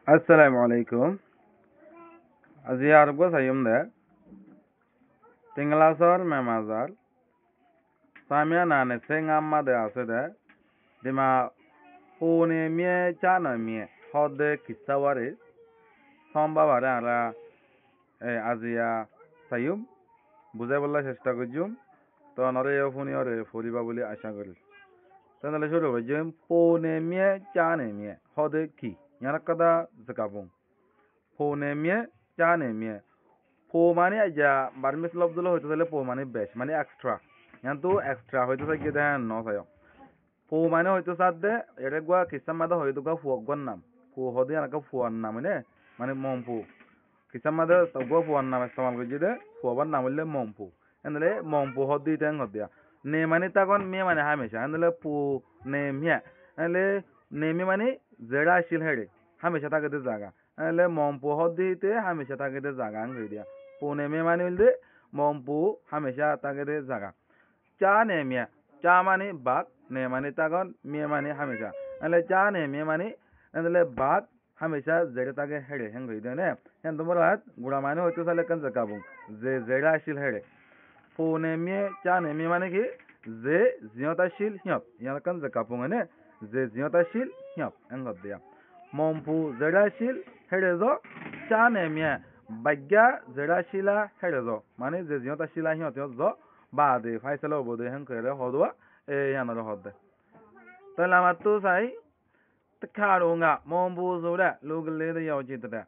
Assalamu alaikum. Aziyar go sayumde. Tinglasor memazar. Samia nane sengamma de asede. Dima pune mie chana mie. Hode kisawari. Somba bare ara আজিয়া sayum. বুঝাই বলার চেষ্টা করছুম তো নরে ফোনি ওরে ফরিবা বলে আশা করি তাহলে শুরু করছুম পৌনে মিয়ে চানে মিয়ে হদে কি ইয়ার কথা জাকাবুম পৌনে মিয়ে চানে মিয়ে পো মানে আইজা বার্মিস লফজুল হইতে তাহলে পো মানে বেশ মানে এক্সট্রা ইয়ান তো এক্সট্রা হইতে থাকে দেন ন সায় পো মানে হইতে সাদে এটা গোয়া কিসাম মাদা হইতো গা ফুয়াগন নাম পো হদে আনকা ফুয়ান নাম মানে মম্পু কিসাম মাদা তগো ফুয়ান নাম ইস্তেমাল করছি দে ফুয়াবার নাম হইলে মম্পু এনলে মম্পু হদি তেং হদিয়া নে মানে তাগন মে মানে হামেশা এনলে পু নে মিয়া এনলে নেমি মানে জেডা আসিল হেডে হামেশা থাকে দে জায়গা এনলে মম্পু হদিতে হামেশা থাকে দে জায়গা আং হইদিয়া পু নে মে মানে হইলে মম্পু হামেশা থাকে দে জায়গা চা নে মিয়া চা মানে বাক নে মানে তাগন মে মানে হামেশা এনলে চা নে মে মানে এনলে বাক হামেশা জেডে তাকে হেডে হেং হইদিয়া নে হেন তোমার হাত গুড়া মানে হইতো চালে কেন জাকাবু যে জেডা আসিল হেডে পৌনেমিয়ে চানেমি মানে কি যে জিয়তাশীল সিহঁত ইয়াৰ জেকাপুঙে নে যে জিয়তাশীল সিহঁত এংগত দিয়া মম্পু জেডাশীল হেৰেজ চানেমিয়ে বাগ্যা জেডাশীলা হেৰেজ মানে যে জিয়তাশীলা সিহঁত জ বা দে ফাইসলা হব দে হেং করে হদুয়া ইয়ানৰ হদে তাহলে আমার তো চাই কারুঙ্গা মম্পু জোড়া লুগলে দে ইয়াও চিতটা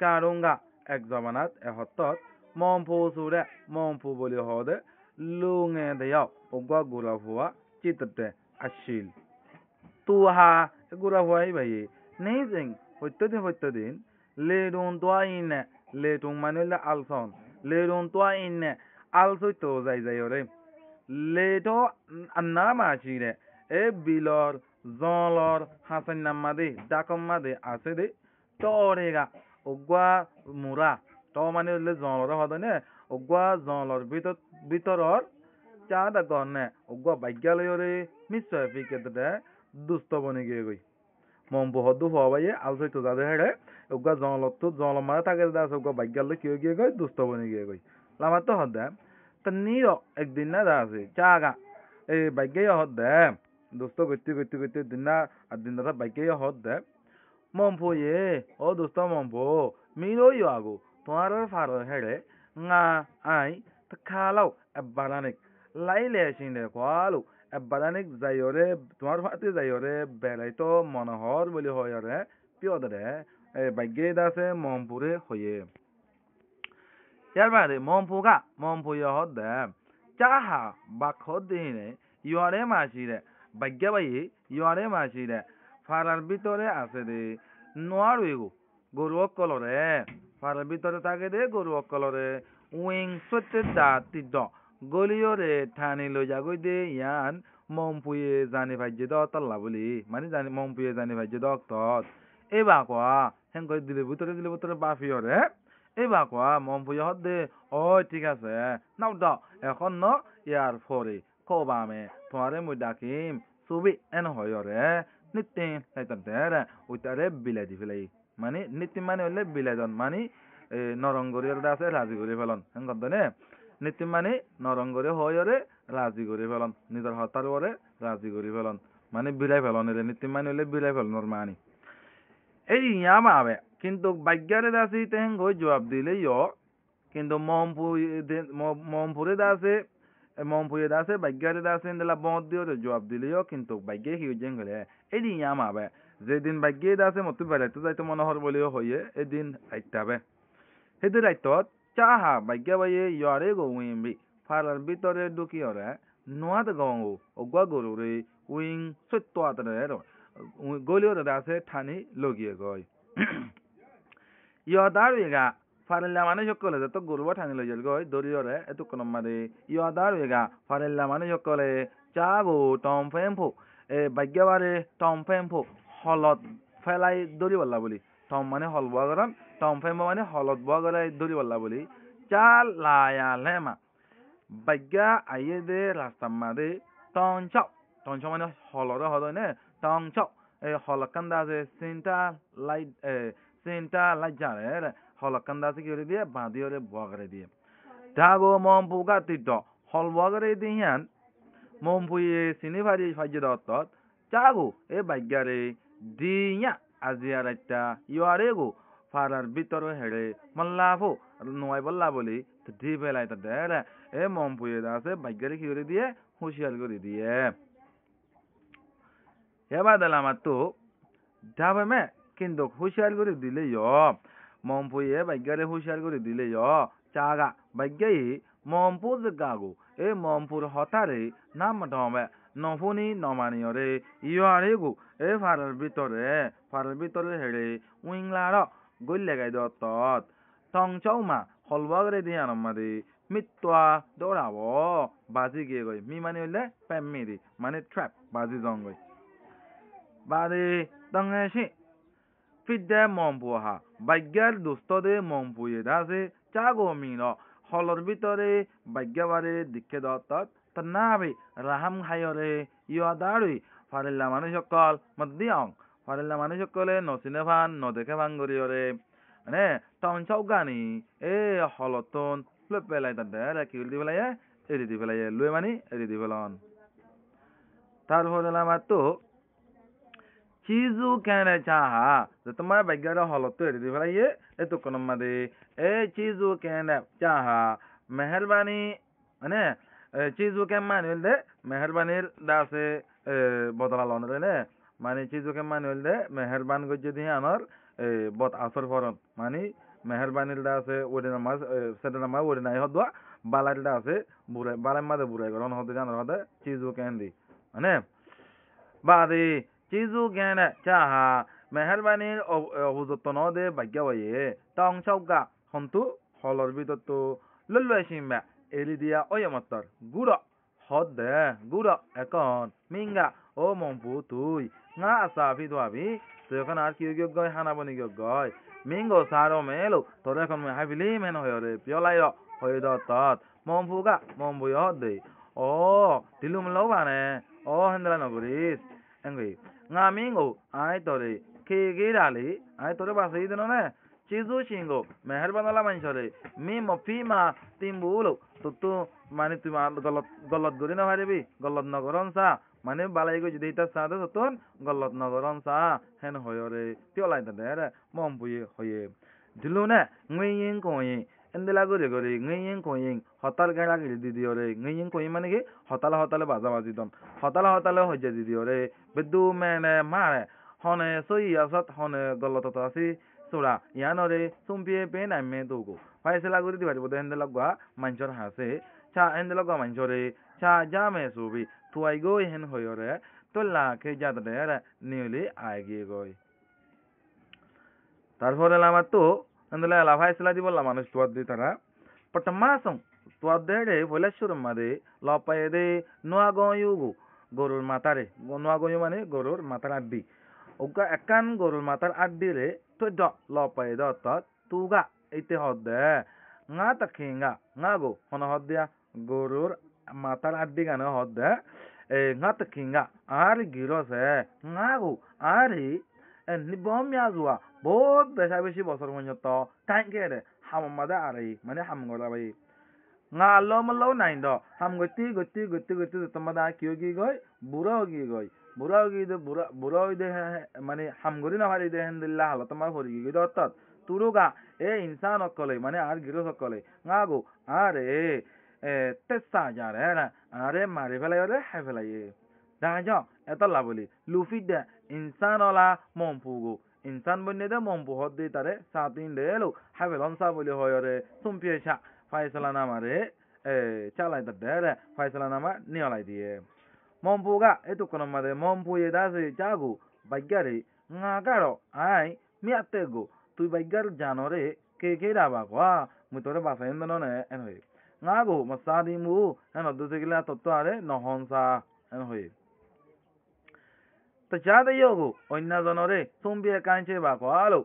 কারুঙ্গা এক জমানাত এহত্তত মম্পু সুরে মম্পু বলি হদে লুঙে দেয়াও ওগা গুরা হুয়া চিততে আসিল তুহা গুরা হুয়াই ভাই নেই জিং হত্যদিন লেডুন তোয়া ইনে লেটুং মানে হইলে আলসন লেডুন তোয়া ইনে আলসই তো যাই ওরে লেটো আন্না মাছি রে এ বিলর জলর হাসান নাম্মা দে ডাকম মাদে আছে দে টরেগা ওগা মুরা ট মানে হইলে জলর হদে নে ওগা জলর ভিতরর চা দাগন নে ওগা ভাগ্যালয়রে নিশ্চয় ফিকে দুষ্ট বনে গিয়ে গই মম্পু হদু হওয়াইয়ে আলসই তো যাদের হেড়ে ওগা জলত তো জল মারা থাকে দাস ওগা ভাগ্যালয় কিয়ে গিয়ে গই দুষ্ট বনে গিয়ে গই লামার তো হদে তা নিও একদিন না দা আছে চা গা এই ভাগ্যাই হদে দুষ্ট করতে দিন না আর দিন দাদা ভাগ্যাই হদে মম্পু ইয়ে ও দুষ্ট মম্পু মিরো আগো তোমার fur হেড়ে nga ai ta khalau ebaranik laile shinde kwalu ebaranik jayore তোমার ফাতে jayore বেলাইতো মনোহর বলি হয়রে পিয়দরে বাইগে দাসে মমপুরে হয়ে ইয়ার বাদে মমপু ইহদে চাহা বাখদিনে ইয়রে মাসিরে বাইগে বাই ইয়রে মাসিরে ফারার ভিতরে আছে দে নোয়ারুইগো গরু কলরে ফারার ভিতরে থাকে দে গরু কলরে উইং সত্যে দাঁতি দ গলিওরে ঠানি লই যাগই দে ইয়ান মমপুয়ে জানি ভাজ্যে দ তল্লা বলি মানে জানি মমপুয়ে জানি ভাজ্যে দ তত এবা কোয়া হেন কই দিলে ভিতরে বাফিওরে এবা কোয়া মমপুয়ে হদ দে ও ঠিক আছে নাও দ এখন ন ইয়ার ফরে কবামে তোমারে মুই ডাকিম সুবি এন হয়রে নিত্যে তাইতারে ওইতারে বিলাই দি ফেলাই মানে নীতি মানে হইলে বিলাইজন মানে নরঙ্গরীর আছে রাজি করে ফেলন হেন নে নীতি মানে নরঙ্গরে হয়রে রাজি করে ফেলন নিজের হতার ওরে রাজি করে ফেলন মানে বিলাই ফেলন রে নীতি মানে হইলে বিলাই ফেলনর মানি এই ইয়া মাবে কিন্তু বাগ্যারে দাসি তেহেন গই জবাব দিলে ইয় কিন্তু মমপুরে দাসে মমপুরে দাসে বাগ্যারে দাসে ইন্দলা বদ দিও জবাব দিলেও কিন্তু বাগ্যে হিউজেন গলে এই ইয়া মাবে যেদিন বাগ্যে দাসে মতো বেড়াইতে যাইতে মনোহর বলেও হইয়ে এদিন আইতাবে সেদিন রাইতত চাহা বাগ্যা বাইয়ে ইয়ারে গৌইমবি ফারার ভিতরে ঢুকি ওরে নোয়াতে গঙ্গো অগুয়া গরু রে উইং সত্য আতরে গলিওরে দাসে ঠানি লগিয়ে গয় ইয়দার ইগা ফারেল্লা মানে সকলে যত গরুবা ঠানি লই যাল গয় দরিয়রে এত কোন মারে ইয়দার ইগা ফারেল্লা মানে সকলে চাগো টম ফেম্পো বাগ্যাবারে টম ফেম্পো হলত ফেলাই দরি বল্লা বলি টম মানে হল বুয়া গরম টম ফেম্পো মানে হলত বুয়া গরাই দরি বল্লা বলি চাল লায়া লেমা বাগ্যা আইয়ে দে রাস্তা মাদে টঞ্চ মানে হলরে হদয় নে টঞ্চ এই হলকান্দা আছে চিন্তা light Senta la jare holakanda security dia badiore bogare dia dago mompuga tito hol bogare dian mompuye sinivari fajidotot jago e bagare dinya aziarata yuarego farar bitoro here mallafo noy balla boli di belai ta dere e mompuye dase bagare ki die hushiyar gori die yaba dalamato dabame কিন্তু হুঁশিয়ার করে দিলে মম্পুয়ে বাইগারে হুঁশিয়ার করে দিলে চাগা বাইগাই মম্পু Gago এ মম্পুর হতারে নাম ডমে নফুনি নমানিয়রে ইয়ারে গো এ ফারার ভিতরে হেড়ে উইংলার গইলে গাই দত টংচৌমা হলবাগরে দিয়ান মাদে মিত্তা দৌড়াবো বাজি গিয়ে গই মি মানে হইলে প্যামিরি মানে ট্র্যাপ বাজি জঙ্গই বাদে দংশি Fidde mompuha, bagger dostode mompuye dase, chago mino, holor bitore, baggavare dikke dotat, tanabi, raham hayore, yuadari, farilla manishokol, maddiong, farilla manishokole, no sinevan, no dekevangoriore, ne, ton chaugani, holoton, flipelai tadere, kildivelaya, eridivelaya, luemani, eridivelon. Tarhodelamatto, चीजू कहने चाहा तो तुम्हारा बगैर hollow तो AD दिवला ये तो कोन मदे ए चीजू कहने चाहा मेहरबानी अने चीजू के मानुल दे मेहरबानी दासे बदला लोन रे माने चीजू के मानुल दे मेहरबान गो जदी अनर बहुत असर फरन माने मेहरबानी दासे ओडे नमाज सदे नमाज ओडे नाय हदवा बालार दासे बुरे बाला मादे बुरे गरन हदे जान हदे चीजू कहंदी अने बादे चीजू कहने चाहा मेहरबानी अबुजतनो दे बाग्यावये तंग चौगा हंतु हलर बिदतो लुलवेशिम्बा एलिदिया ओयमत्तर गुड़ा हदे गुड़ा एकन मिंगा ओ मंपु तुई nga asafi dwabi sekan ar kiyo goy hana boni goy mingo saro melo tore kon me havili men hoyore piolayo hoydo tat mombuga mombuyo de o dilum lo bane o hendla noguris engui nga mingo ai tore ke gerale ai tore basai dino ne chizu shingo meherbanala manchore mi mofima timbulo tutu mane tu galat gori na bharebi galat nagoron sa mane balai go jidi ta sada tutun galat nagoron sa hen hoyore piolai da dere mombuye hoye dilune ngyin koyin endela gore gore ngyin koyin hotal gala gidi didiore ngyin koyin mane ki hotal baza bazi don hotal hoje didiore bedu mene mare hone soi asat hone galat ta asi sura yanore sumpie pen amme dogo faisala gori dibari bodo endela gwa manchor hase cha endela gwa manchore cha jame subi tuai go hen hoyore tolla ke jada dere niuli aige goi তারপরে লামাতো అందులో అలా ఫైసలా the বললা মানুষ তোয়াদ তারা পটমাসং তোয়াদ দেড়ে বলেশ্বর মাদে লপায়েদে নোয়া গয়ুগু গরুর মাতারে নোয়া গয়ু মানে গরুর মাতার আড্ডি ওগা একান গরুর মাতার আড্ডি রে তো দ লপায়েদ অত তুগা এইতে হদে nga takinga nga go hono hodya গরুর মাতার আড্ডি গানে হদে nga takinga আর গিরোসে nga go আরি ni bom ya zuwa বহুত বেশি বছর পর্যন্ত টাইমকে হামমাদা আরে মানে হামগলা ভাই nga lo malo nain do ham goti tomada kiyo gi goy bura gi de bura de মানে হামগরি না হারি দেন দিল্লাহ হালত মা Hari gi do tat turuga e insan okole মানে আর গিরো সকলে nga go are tessa jare na are mari ফেলাই রে high ফেলাই দাঁজা এত লাবলি লুফি দে ইনসান ওলা মম্পুগো ইনসান বন্নে দে মম্পু হদ দে তারে সাতিন দে লো হাবেলন সা বলি হয়রে সুম্পিয়েছা ফাইসলা নামারে চালাই দে ফাইসলা নামা নিয়লাই দিয়ে মম্পুগা এতু কোন মাদে মম্পু এ দাসে জাগো বাগ্যারে ngaগারো আই মিয়াতে গো তুই বাগ্যার জানরে কে রাবা গো মুই তোরে বাসাইন দননে এন হই ngaগো মাসাদি মু এন দুতে গিলা তত্ত্ব আরে নহনসা এন হই তো যাদে যোগো অন্য জনরে চুম্বিয়ে কাঞ্চে বা কলো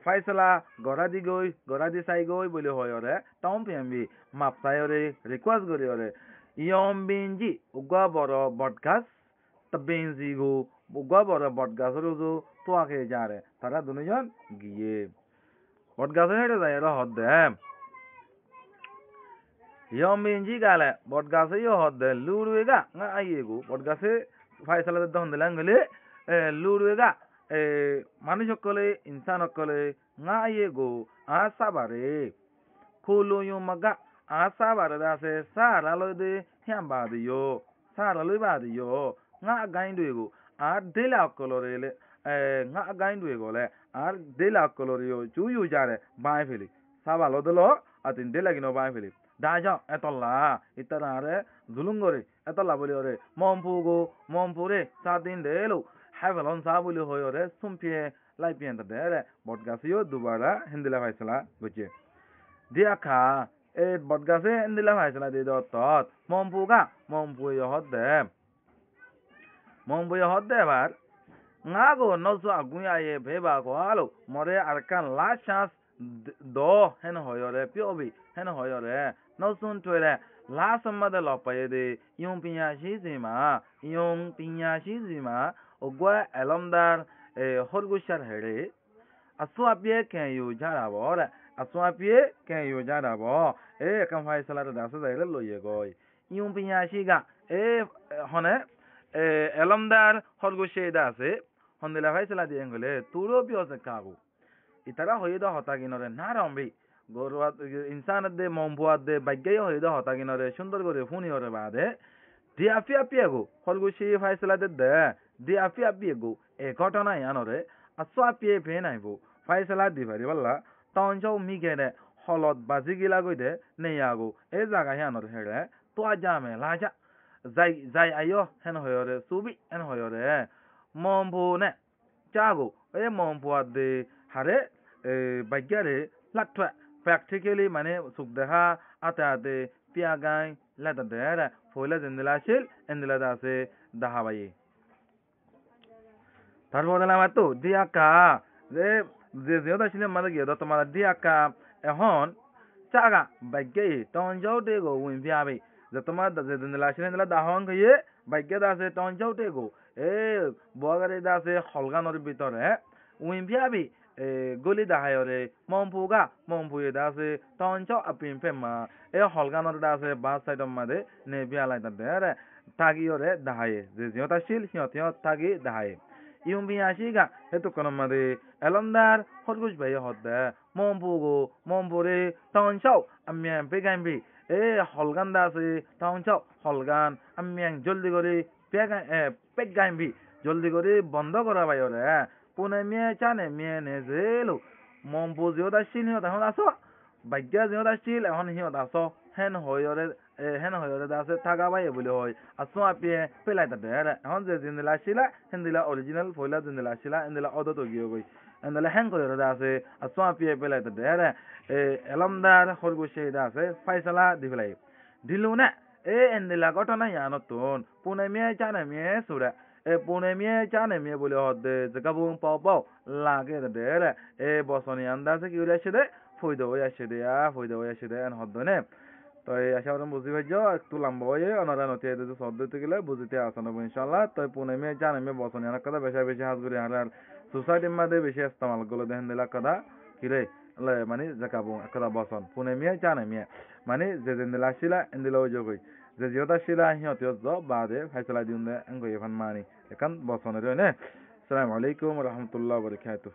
ফাইসলা গরাদি সাই গই বলে হয়রে টম পিএমবি মাপ সাইরে রিকোয়েস্ট করিরে ইয়ম বিনজি উগা বড় বটগাছ তবেনজি গো উগা বড় বটগাছ রুজু তোয়া খেয়ে যা রে তারা দুজন গিয়ে বট গাছে হেঁটে যায় এরা হদ দে ইয়ম বিঞ্জি গালে বট গাছে ইয়ে হদ দে লুড়ুয়েগা nga আইয়েগো বট গাছে ফাইসালা দহন দিলাম গেলে লুড়ুয়েগা মানুষ সকলে ইনসান সকলে nga আইয়েগো আসাবারে খুলুয়ু মাগা আসাবারে দাসে সারা লইদে হিয়াম বাদিও সারা লই বাদিও nga গাইন দুয়েগো আর দেলা কলরে nga গাইন দুয়েগো le আর দেলা কলরিও চুইউ যারে বাই ফেলি সাবা লদলো আতিন দেলা গিনো বাই ফেলি দাজা এতলা ইতারারে জুলুঙ্গরে এতলা বলি ওরে মমপুরে সাদিন দেলো হাইভলন সা বলি হই ওরে সুমপিয়ে লাইপিয়েন দেরে বটগাসিও দুবারা হিন্দিলা ফাইসলা বুঝে দিয়াখা এ বটগাসে হিন্দিলা ফাইসলা দি দত মমপুয়ে হদ্দে এবার ngago noso agunya ye beba ko alo more arkan la chance do hen hoyore piobi hen hoyore nosun twere la samade lo paye de yung pinya shi sima ogwa alomdar horgushar hede aswapye ken yu jara bo re aswapye ken yu jara bo kan fai sala da sa dai lo ye go yung pinya shi ga hone alomdar horgushe da se হন্দিলা ভাইছিলা দিয়ে গেলে তুরো পিওসে কাগু ইতারা হইদা হতাগিনরে না রম্বি গরুয়াত ইনসানত দে মমবুয়াত দে বাগ্যাই হইদা হতাগিনরে সুন্দর করে funny ওরে বাদে দি আফি আপিয়াগো হলগুশি ভাইছিলা দে দি আফি আপিয়াগো এ ঘটনা ইয়ানরে আসো আপিয়ে ফে নাইবো ভাইছিলা দি পারি বল্লা টনজও মিগেরে হলত বাজি গিলা গইদে নেয়াগো এ জায়গা ইয়ানরে হেড়ে তো আজামে লাজা যাই আইও হেন হয়রে সুবি হেন হয়রে মম্পুনে চাগো এ মম্পুয়াদে হারে বাগ্যারে লাট্টা প্র্যাকটিক্যালি মানে সুখ দেখা আতে পিয়াগাই লাদা দেরা ফয়লা জেন্দিলা ছিল এন্দিলা দাসে দাহাবাই তারপর দিলাম তো দিয়াকা যে যেটা ছিল মানে গিয়ে তোমার দিয়াকা এখন চাগা বাগ্যাই টনজাও দেগো উইন পিয়াবে যে তোমার যে জেন্দিলা ছিল এন্দিলা দাহন গিয়ে বাগ্যা দাসে টনজাও দেগো বগারে দাসে হলগানোর ভিতরে উইম্পিয়াবি গলি দাহায়রে মম্পুয়ে দাসে টনচাও আপিম ফেমা হলগানোর দাসে বাস সাইডর মাঝে নেবিয়ালাই তাদের তাগিয়রে দাহায়ে যে সিহঁতা ছিল সিহঁত তাগি দাহায়ে ইউম্পিয়াসিগা হেতু কোন মাঝে এলমদার হরগুজ ভাই হদ্দে মম্পুরে টনচাও আমি পেগাইবি হলগান দাসে টনচাও হলগান আমি জলদি করে পেগাইবি জলদি করে বন্ধ করা ভাই ওরে পুনে মেয়ে চানে মেয়ে নেজেলো মম্পু জিহত আসছিল সিহঁত এখন আস বাগ্যা জিহত আসছিল এখন সিহঁত আস হেন হয়রে দাসে থাকা ভাই বলে হয় আসো আপিয়ে পেলাই তাতে এখন যে জিন্দিলা আসছিলা হেন্দিলা অরিজিনাল ফয়লা জিন্দিলা আসছিলা এন্দিলা অদত গিয়ে গই এন্দিলা হ্যাং করে দাসে আসো আপিয়ে পেলাই তাতে এলমদার হরগুশে দাসে ফাইসালা দি পেলাই দিলু না এন্দিলা ঘটনা ইয়ানতুন পুনে মেয়ে চানে মেয়ে সুরা পুনে মেয়ে চানে মেয়ে বলে হদে জাগাবুং পাও লাগে দে বসনি আন্দাজে কি হইছে দে ফয়দা হই আসে দে এন হদনে তো আশা করি বুঝি ভাইজ একটু লম্বা হয়ে ওনারা নথি এদের শব্দ দিতে গেলে বুঝিতে আসন ইনশাল্লাহ তো পুনে মেয়ে জানে মেয়ে বসনি অনেক কথা বেশি হাজগুড়ি আর সোসাইটির মধ্যে বেশি ইস্তেমাল গুলো দেখেন দিলা কথা কিরে মানে জাগাবুং কথা বসন পুনে মেয়ে জানে মেয়ে মানে যে দিলা আসিলা এন্দিলা যোগ হই যে জিহতা শিলা সিহঁতে বাদে ফাইসলা দিউন দে এঙ্গই এফান মানি এখান বসনের নে আসসালামু আলাইকুম রহমতুল্লাহ বরকাতুহ